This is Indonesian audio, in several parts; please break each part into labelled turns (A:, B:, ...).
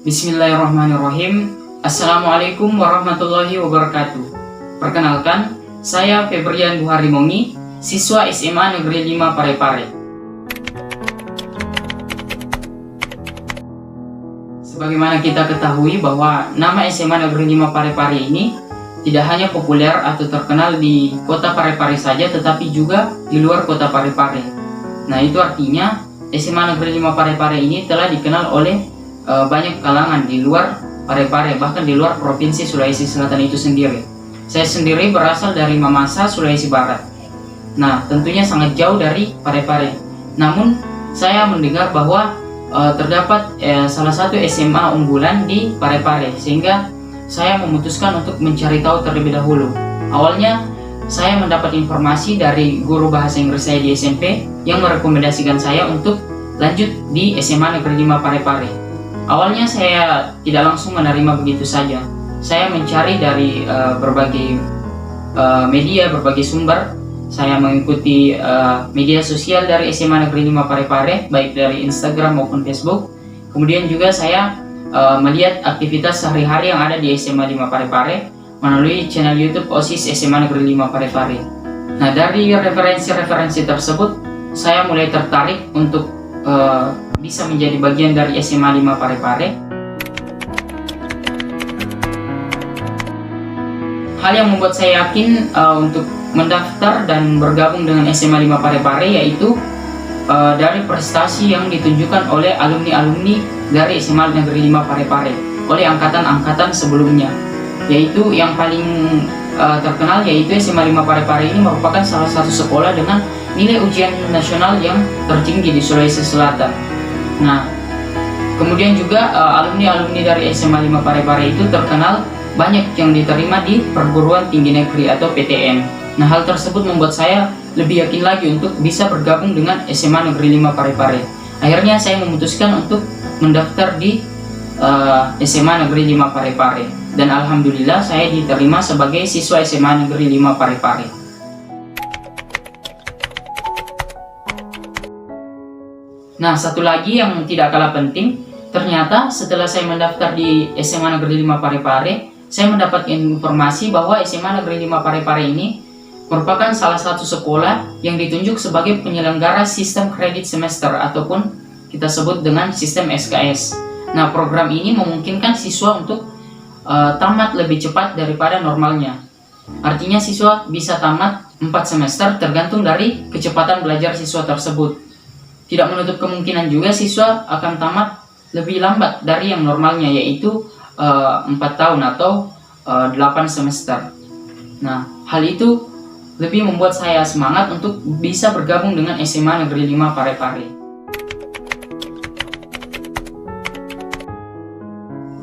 A: Bismillahirrahmanirrahim. Assalamualaikum warahmatullahi wabarakatuh. Perkenalkan, saya Febrian Buharimongi, siswa SMA Negeri 5 Parepare. Sebagaimana kita ketahui bahwa nama SMA Negeri 5 Parepare ini tidak hanya populer atau terkenal di kota Parepare saja, tetapi juga di luar kota Parepare. Nah, itu artinya SMA Negeri 5 Parepare ini telah dikenal oleh banyak kalangan di luar Parepare, bahkan di luar Provinsi Sulawesi Selatan itu sendiri. Saya sendiri berasal dari Mamasa, Sulawesi Barat. Nah, tentunya sangat jauh dari Parepare. Namun, saya mendengar bahwa terdapat salah satu SMA unggulan di Parepare, sehingga saya memutuskan untuk mencari tahu terlebih dahulu. Awalnya, saya mendapat informasi dari guru bahasa Inggris saya di SMP yang merekomendasikan saya untuk lanjut di SMA Negeri 5 Parepare. Awalnya saya tidak langsung menerima begitu saja. Saya mencari dari berbagai media, berbagai sumber. Saya mengikuti media sosial dari SMA Negeri 5 Parepare, baik dari Instagram maupun Facebook. Kemudian juga saya melihat aktivitas sehari-hari yang ada di SMA 5 Parepare melalui channel YouTube OSIS SMA Negeri 5 Parepare. Nah, dari referensi-referensi tersebut, saya mulai tertarik untuk bisa menjadi bagian dari SMA 5 Parepare. Hal yang membuat saya yakin untuk mendaftar dan bergabung dengan SMA 5 Parepare yaitu dari prestasi yang ditunjukkan oleh alumni-alumni dari SMA Negeri 5 Parepare oleh angkatan-angkatan sebelumnya. Yaitu yang paling terkenal yaitu SMA 5 Parepare ini merupakan salah satu sekolah dengan nilai ujian nasional yang tertinggi di Sulawesi Selatan. Nah, kemudian juga alumni-alumni dari SMA 5 Parepare itu terkenal banyak yang diterima di perguruan tinggi negeri atau PTN. Nah, hal tersebut membuat saya lebih yakin lagi untuk bisa bergabung dengan SMA Negeri 5 Parepare. Akhirnya saya memutuskan untuk mendaftar di SMA Negeri 5 Parepare. Dan alhamdulillah saya diterima sebagai siswa SMA Negeri 5 Parepare. Nah, satu lagi yang tidak kalah penting, ternyata setelah saya mendaftar di SMA Negeri 5 Parepare, saya mendapat informasi bahwa SMA Negeri 5 Parepare ini merupakan salah satu sekolah yang ditunjuk sebagai penyelenggara sistem kredit semester ataupun kita sebut dengan sistem SKS. Nah, program ini memungkinkan siswa untuk tamat lebih cepat daripada normalnya. Artinya siswa bisa tamat 4 semester tergantung dari kecepatan belajar siswa tersebut. Tidak menutup kemungkinan juga siswa akan tamat lebih lambat dari yang normalnya, yaitu 4 tahun atau 8 semester. Nah, hal itu lebih membuat saya semangat untuk bisa bergabung dengan SMA Negeri 5 Parepare.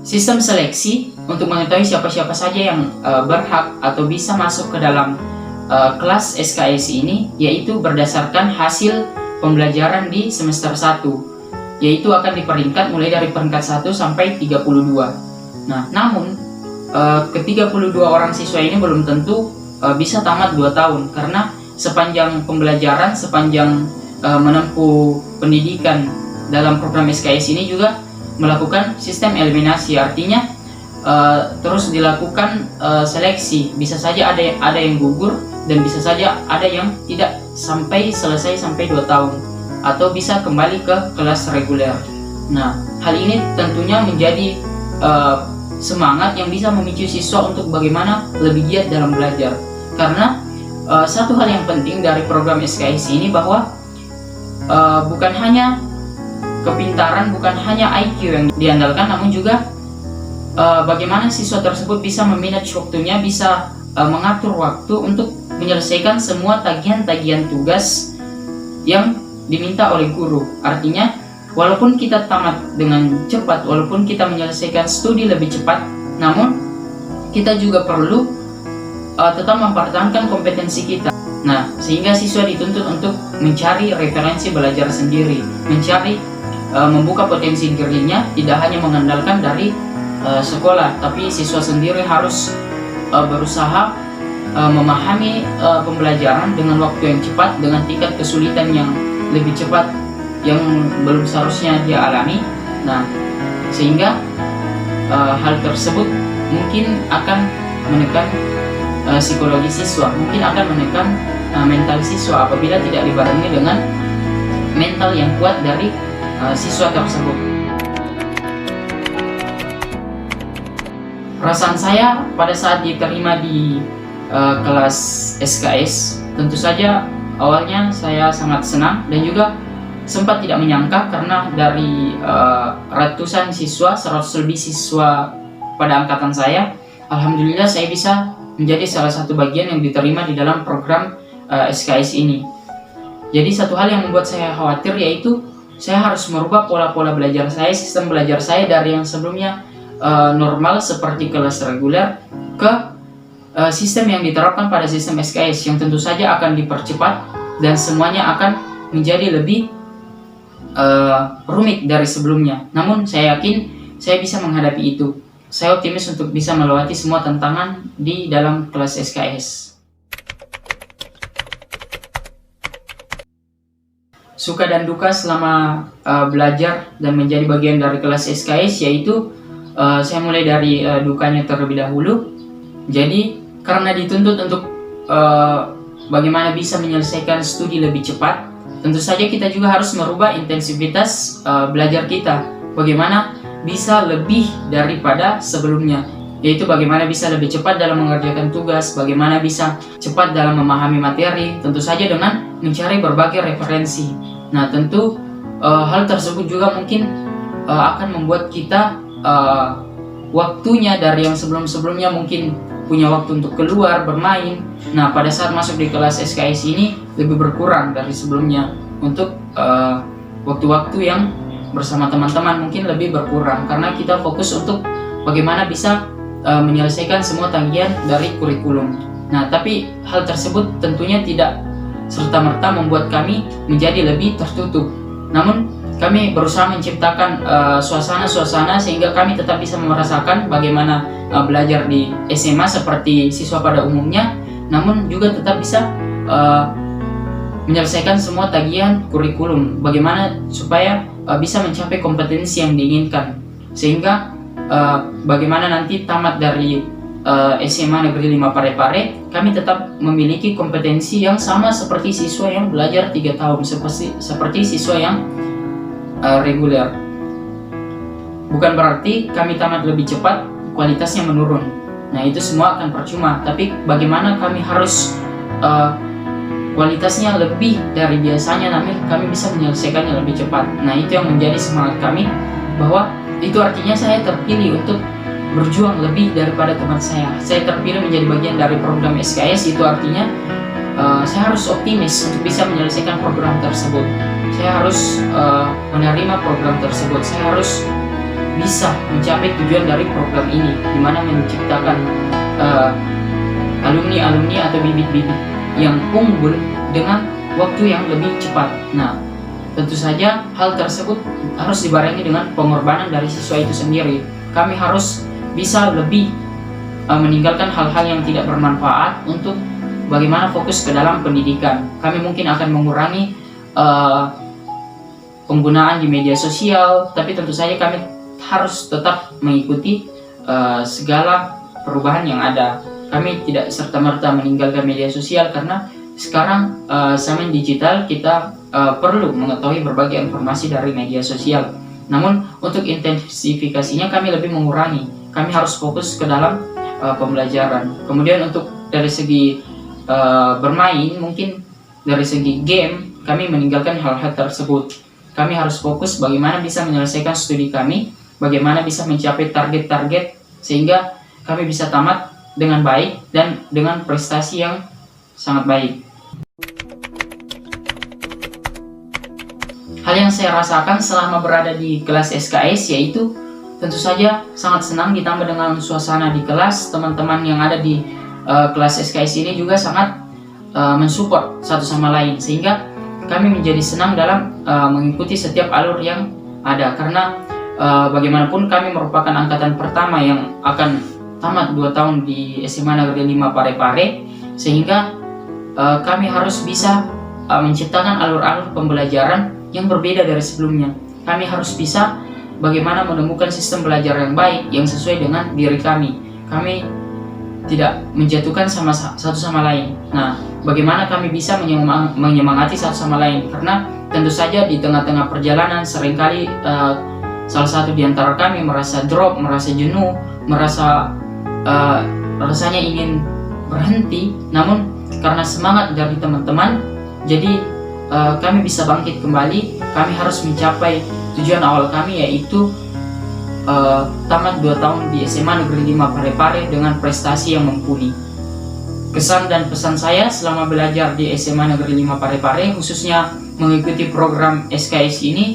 A: Sistem seleksi untuk mengetahui siapa-siapa saja yang berhak atau bisa masuk ke dalam kelas SKS ini, yaitu berdasarkan hasil pembelajaran di semester 1, yaitu akan diperingkat mulai dari peringkat 1 sampai 32. Nah, namun ke-32 orang siswa ini belum tentu bisa tamat 2 tahun, karena sepanjang pembelajaran, sepanjang menempuh pendidikan dalam program SKS ini juga melakukan sistem eliminasi, artinya terus dilakukan seleksi. Bisa saja ada yang gugur dan bisa saja ada yang tidak sampai selesai sampai 2 tahun atau bisa kembali ke kelas reguler. Nah, hal ini tentunya menjadi semangat yang bisa memicu siswa untuk bagaimana lebih giat dalam belajar. Karena satu hal yang penting dari program SKS ini bahwa bukan hanya kepintaran, bukan hanya IQ yang diandalkan, namun juga bagaimana siswa tersebut bisa memanage waktunya, bisa mengatur waktu untuk menyelesaikan semua tagihan-tagihan tugas yang diminta oleh guru. Artinya, walaupun kita tamat dengan cepat, walaupun kita menyelesaikan studi lebih cepat, namun kita juga perlu tetap mempertahankan kompetensi kita. Nah, sehingga siswa dituntut untuk mencari referensi belajar sendiri, mencari membuka potensi dirinya, tidak hanya mengandalkan dari sekolah, tapi siswa sendiri harus berusaha memahami pembelajaran dengan waktu yang cepat, dengan tingkat kesulitan yang lebih cepat yang belum seharusnya dia alami. Nah, sehingga hal tersebut mungkin akan menekan psikologi siswa, mungkin akan menekan mental siswa apabila tidak dibarengi dengan mental yang kuat dari siswa tersebut. Perasaan saya pada saat diterima di kelas SKS, tentu saja awalnya saya sangat senang dan juga sempat tidak menyangka, karena dari ratusan siswa, 100 lebih siswa pada angkatan saya, alhamdulillah saya bisa menjadi salah satu bagian yang diterima di dalam program SKS ini. Jadi satu hal yang membuat saya khawatir yaitu saya harus merubah pola-pola belajar saya, sistem belajar saya dari yang sebelumnya normal seperti kelas reguler ke sistem yang diterapkan pada sistem SKS, yang tentu saja akan dipercepat dan semuanya akan menjadi lebih rumit dari sebelumnya. Namun saya yakin saya bisa menghadapi itu. Saya optimis untuk bisa melewati semua tantangan di dalam kelas SKS. Suka dan duka selama belajar dan menjadi bagian dari kelas SKS, yaitu saya mulai dari dukanya terlebih dahulu. Jadi karena dituntut untuk bagaimana bisa menyelesaikan studi lebih cepat, tentu saja kita juga harus merubah intensitas belajar kita, bagaimana bisa lebih daripada sebelumnya, yaitu bagaimana bisa lebih cepat dalam mengerjakan tugas, bagaimana bisa cepat dalam memahami materi, tentu saja dengan mencari berbagai referensi. Nah, tentu hal tersebut juga mungkin akan membuat kita waktunya dari yang sebelum-sebelumnya mungkin punya waktu untuk keluar bermain. Nah, pada saat masuk di kelas SKS ini lebih berkurang dari sebelumnya, untuk waktu-waktu yang bersama teman-teman mungkin lebih berkurang, karena kita fokus untuk bagaimana bisa menyelesaikan semua tagihan dari kurikulum. Nah, tapi hal tersebut tentunya tidak serta-merta membuat kami menjadi lebih tertutup. Namun kami berusaha menciptakan suasana-suasana sehingga kami tetap bisa merasakan bagaimana belajar di SMA seperti siswa pada umumnya, namun juga tetap bisa menyelesaikan semua tagihan kurikulum, bagaimana supaya bisa mencapai kompetensi yang diinginkan, sehingga bagaimana nanti tamat dari SMA Negeri 5 Parepare, kami tetap memiliki kompetensi yang sama seperti siswa yang belajar 3 tahun, seperti siswa yang reguler. Bukan berarti kami tamat lebih cepat, kualitasnya menurun. Nah, itu semua akan percuma. Tapi bagaimana kami harus kualitasnya lebih dari biasanya, namun kami bisa menyelesaikannya lebih cepat. Nah, itu yang menjadi semangat kami, bahwa itu artinya saya terpilih untuk berjuang lebih daripada teman saya. Saya terpilih menjadi bagian dari program SKS, itu artinya saya harus optimis untuk bisa menyelesaikan program tersebut. Saya harus menerima program tersebut. Saya harus bisa mencapai tujuan dari program ini, di mana menciptakan alumni-alumni atau bibit-bibit yang unggul dengan waktu yang lebih cepat. Nah, tentu saja hal tersebut harus dibarengi dengan pengorbanan dari siswa itu sendiri. Kami harus bisa lebih meninggalkan hal-hal yang tidak bermanfaat untuk bagaimana fokus ke dalam pendidikan. Kami mungkin akan mengurangi penggunaan di media sosial, tapi tentu saja kami harus tetap mengikuti segala perubahan yang ada. Kami tidak serta-merta meninggalkan media sosial, karena sekarang zaman digital kita perlu mengetahui berbagai informasi dari media sosial. Namun untuk intensifikasinya kami lebih mengurangi. Kami harus fokus ke dalam pembelajaran. Kemudian untuk dari segi bermain, mungkin dari segi game, kami meninggalkan hal-hal tersebut. Kami harus fokus bagaimana bisa menyelesaikan studi kami, bagaimana bisa mencapai target-target sehingga kami bisa tamat dengan baik dan dengan prestasi yang sangat baik. Hal yang saya rasakan selama berada di kelas SKS yaitu tentu saja sangat senang, ditambah dengan suasana di kelas. Teman-teman yang ada di kelas SKS ini juga sangat mensupport satu sama lain, sehingga kami menjadi senang dalam mengikuti setiap alur yang ada, karena bagaimanapun kami merupakan angkatan pertama yang akan tamat 2 tahun di SMA Negeri 5 Parepare, sehingga kami harus bisa menciptakan alur-alur pembelajaran yang berbeda dari sebelumnya. Kami harus bisa bagaimana menemukan sistem belajar yang baik yang sesuai dengan diri kami. Kami tidak menjatuhkan satu sama lain. Nah, bagaimana kami bisa menyemangati satu sama lain? Karena tentu saja di tengah-tengah perjalanan seringkali salah satu di antara kami merasa drop, merasa jenuh, merasa rasanya ingin berhenti. Namun karena semangat dari teman-teman, jadi kami bisa bangkit kembali. Kami harus mencapai tujuan awal kami, yaitu tamat 2 tahun di SMA Negeri 5 Parepare dengan prestasi yang mumpuni. Kesan dan pesan saya selama belajar di SMA Negeri 5 Parepare, khususnya mengikuti program SKS ini,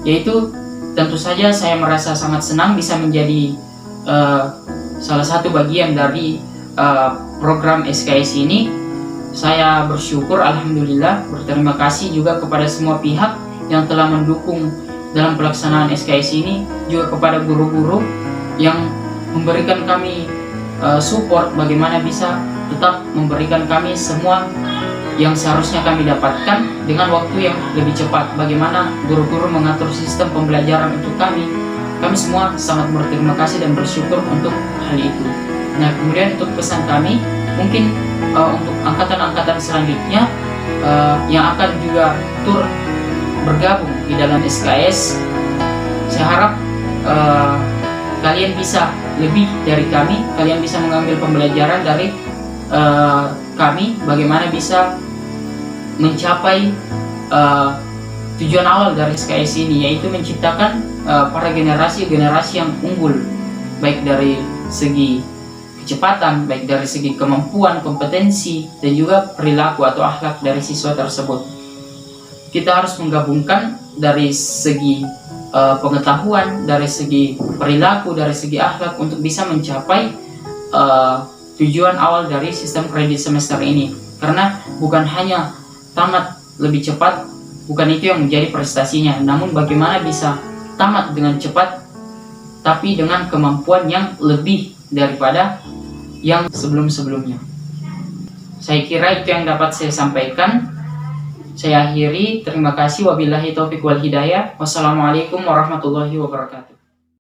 A: yaitu tentu saja saya merasa sangat senang bisa menjadi salah satu bagian dari program SKS ini. Saya bersyukur, alhamdulillah, berterima kasih juga kepada semua pihak yang telah mendukung dalam pelaksanaan SKS ini, juga kepada guru-guru yang memberikan kami support bagaimana bisa tetap memberikan kami semua yang seharusnya kami dapatkan dengan waktu yang lebih cepat. Bagaimana guru-guru mengatur sistem pembelajaran untuk kami semua sangat berterima kasih dan bersyukur untuk hal itu. Nah, kemudian untuk pesan kami, mungkin untuk angkatan-angkatan selanjutnya yang akan juga turut bergabung di dalam SKS, saya harap kalian bisa lebih dari kami, kalian bisa mengambil pembelajaran dari kami, bagaimana bisa mencapai tujuan awal dari SKS ini, yaitu menciptakan para generasi yang unggul, baik dari segi kecepatan, baik dari segi kemampuan, kompetensi, dan juga perilaku atau akhlak dari siswa tersebut. Kita harus menggabungkan dari segi pengetahuan, dari segi perilaku, dari segi akhlak untuk bisa mencapai tujuan awal dari sistem kredit semester ini. Karena bukan hanya tamat lebih cepat, bukan itu yang menjadi prestasinya, namun bagaimana bisa tamat dengan cepat tapi dengan kemampuan yang lebih daripada yang sebelum-sebelumnya. Saya kira itu yang dapat saya sampaikan. Saya akhiri, terima kasih, wabillahi taufiq wal hidayah. Wassalamualaikum warahmatullahi wabarakatuh.